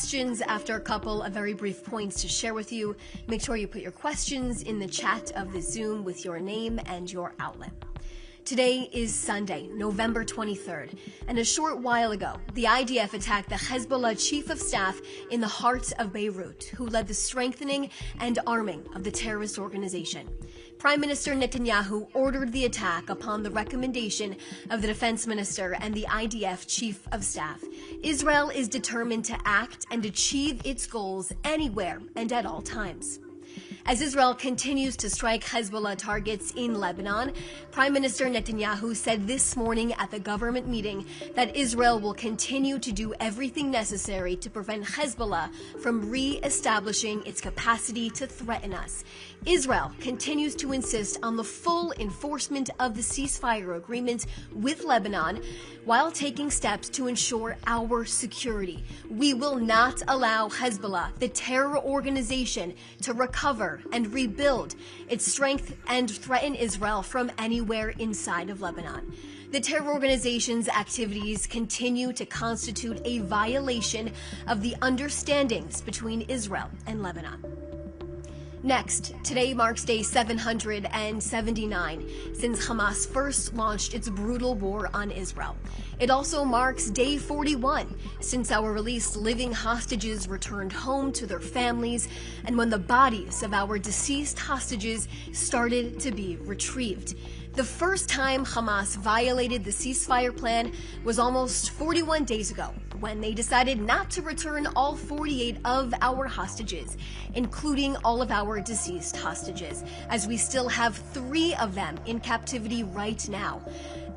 questions after a couple of very brief points to share with you. Make sure you put your questions in the chat of the Zoom with your name and your outlet. Today is Sunday, November 23rd, and a short while ago, the IDF attacked the Hezbollah Chief of Staff in the heart of Beirut, who led the strengthening and arming of the terrorist organization. Prime Minister Netanyahu ordered the attack upon the recommendation of the Defense Minister and the IDF Chief of Staff. Israel is determined to act and achieve its goals anywhere and at all times. As Israel continues to strike Hezbollah targets in Lebanon, Prime Minister Netanyahu said this morning at the government meeting that Israel will continue to do everything necessary to prevent Hezbollah from re-establishing its capacity to threaten us. Israel continues to insist on the full enforcement of the ceasefire agreement with Lebanon while taking steps to ensure our security. We will not allow Hezbollah, the terror organization, to recover and rebuild its strength and threaten Israel from anywhere inside of Lebanon. The terror organization's activities continue to constitute a violation of the understandings between Israel and Lebanon. Next, today marks day 779 since Hamas first launched its brutal war on Israel. It also marks day 41 since our released living hostages returned home to their families and when the bodies of our deceased hostages started to be retrieved. The first time Hamas violated the ceasefire plan was almost 41 days ago, when they decided not to return all 48 of our hostages, including all of our deceased hostages, as we still have 3 of them in captivity right now.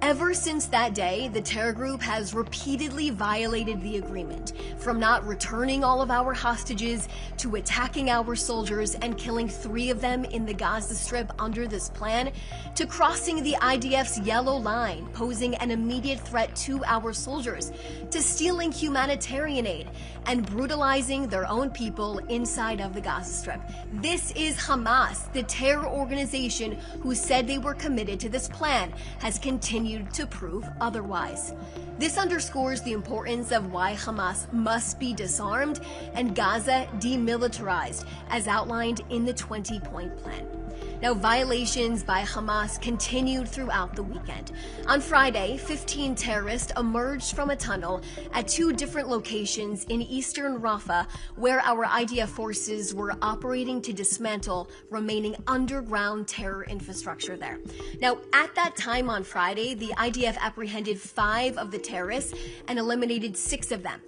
Ever since that day, the terror group has repeatedly violated the agreement, from not returning all of our hostages to attacking our soldiers and killing 3 of them in the Gaza Strip under this plan, to crossing the IDF's yellow line, posing an immediate threat to our soldiers, to stealing humanitarian aid and brutalizing their own people inside of the Gaza Strip. This is Hamas, the terror organization who said they were committed to this plan, has continued to prove otherwise. This underscores the importance of why Hamas must be disarmed and Gaza demilitarized, as outlined in the 20-point plan. Now, violations by Hamas continued throughout the weekend. On Friday, 15 terrorists emerged from a tunnel at 2 different locations in eastern Rafah, where our IDF forces were operating to dismantle remaining underground terror infrastructure there. Now, at that time on Friday, the IDF apprehended 5 of the terrorists and eliminated 6 of them.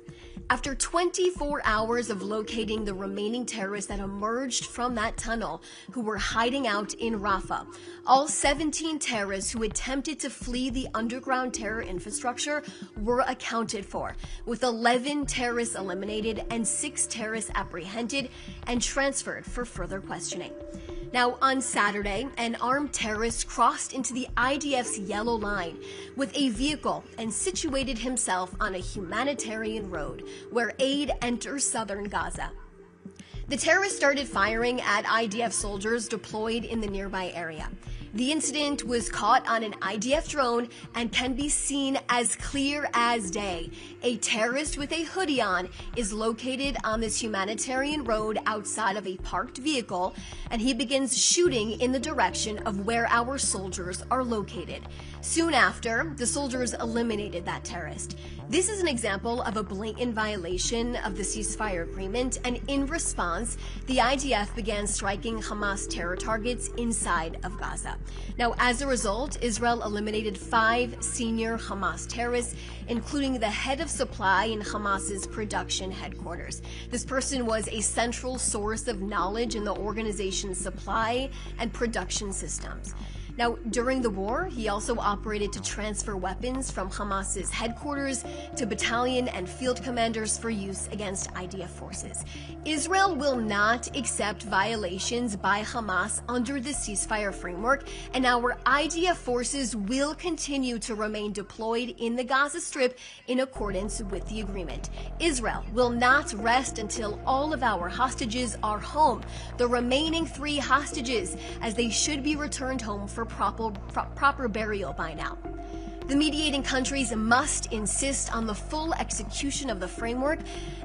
After 24 hours of locating the remaining terrorists that emerged from that tunnel who were hiding out in Rafah, all 17 terrorists who attempted to flee the underground terror infrastructure were accounted for, with 11 terrorists eliminated and 6 terrorists apprehended and transferred for further questioning. Now, on Saturday, an armed terrorist crossed into the IDF's yellow line with a vehicle and situated himself on a humanitarian road where aid enters southern Gaza. The terrorist started firing at IDF soldiers deployed in the nearby area. The incident was caught on an IDF drone and can be seen as clear as day. A terrorist with a hoodie on is located on this humanitarian road outside of a parked vehicle, and he begins shooting in the direction of where our soldiers are located. Soon after, the soldiers eliminated that terrorist. This is an example of a blatant violation of the ceasefire agreement, and in response, the IDF began striking Hamas terror targets inside of Gaza. Now, as a result, Israel eliminated 5 senior Hamas terrorists, including the head of supply in Hamas's production headquarters. This person was a central source of knowledge in the organization's supply and production systems. Now, during the war, he also operated to transfer weapons from Hamas's headquarters to battalion and field commanders for use against IDF forces. Israel will not accept violations by Hamas under the ceasefire framework, and our IDF forces will continue to remain deployed in the Gaza Strip in accordance with the agreement. Israel will not rest until all of our hostages are home, the remaining 3 hostages, as they should be returned home for proper burial by now. The mediating countries must insist on the full execution of the framework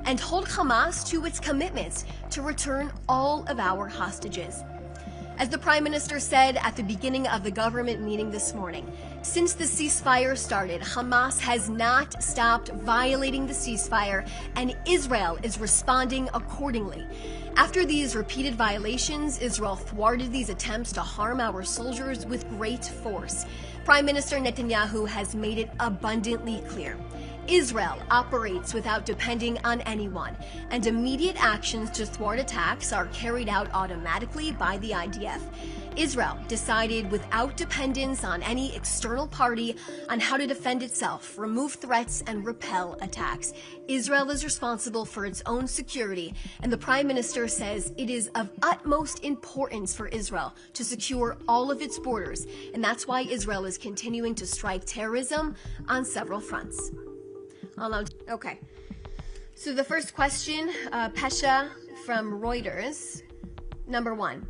and hold Hamas to its commitments to return all of our hostages. As the Prime Minister said at the beginning of the government meeting this morning, since the ceasefire started, Hamas has not stopped violating the ceasefire, and Israel is responding accordingly. After these repeated violations, Israel thwarted these attempts to harm our soldiers with great force. Prime Minister Netanyahu has made it abundantly clear. Israel operates without depending on anyone, and immediate actions to thwart attacks are carried out automatically by the IDF. Israel decided without dependence on any external party on how to defend itself, remove threats, and repel attacks. Israel is responsible for its own security, and the Prime Minister says it is of utmost importance for Israel to secure all of its borders, and that's why Israel is continuing to strike terrorism on several fronts. Okay, so the first question, Pesha from Reuters. Number one,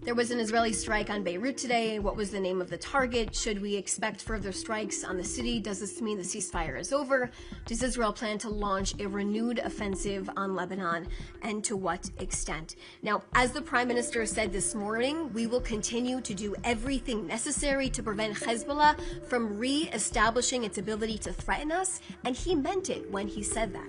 there was an Israeli strike on Beirut today. What was the name of the target? Should we expect further strikes on the city? Does this mean the ceasefire is over? Does Israel plan to launch a renewed offensive on Lebanon, and to what extent? Now, as the Prime Minister said this morning, we will continue to do everything necessary to prevent Hezbollah from re-establishing its ability to threaten us, and he meant it when he said that.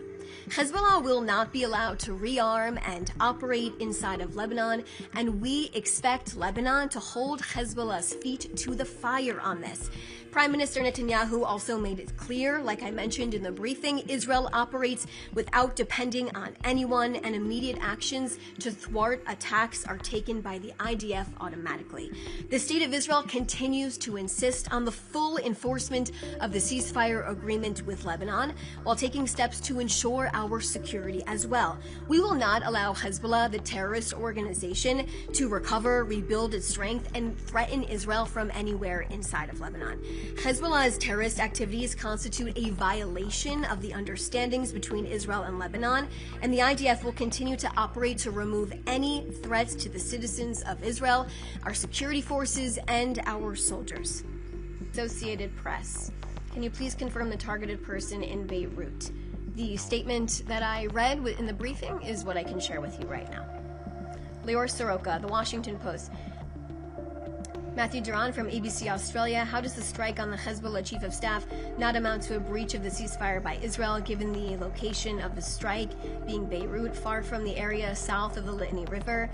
Hezbollah will not be allowed to rearm and operate inside of Lebanon, and we expect Lebanon to hold Hezbollah's feet to the fire on this. Prime Minister Netanyahu also made it clear, like I mentioned in the briefing, Israel operates without depending on anyone, and immediate actions to thwart attacks are taken by the IDF automatically. The State of Israel continues to insist on the full enforcement of the ceasefire agreement with Lebanon, while taking steps to ensure our security as well. We will not allow Hezbollah, the terrorist organization, to recover, rebuild its strength, and threaten Israel from anywhere inside of Lebanon. Hezbollah's terrorist activities constitute a violation of the understandings between Israel and Lebanon, and the IDF will continue to operate to remove any threats to the citizens of Israel, our security forces, and our soldiers. Associated Press. Can you please confirm the targeted person in Beirut? The statement that I read in the briefing is what I can share with you right now. Leor Sroka, The Washington Post. Matthew Duran from ABC Australia. How does the strike on the Hezbollah Chief of Staff not amount to a breach of the ceasefire by Israel, given the location of the strike being Beirut, far from the area south of the Litani River?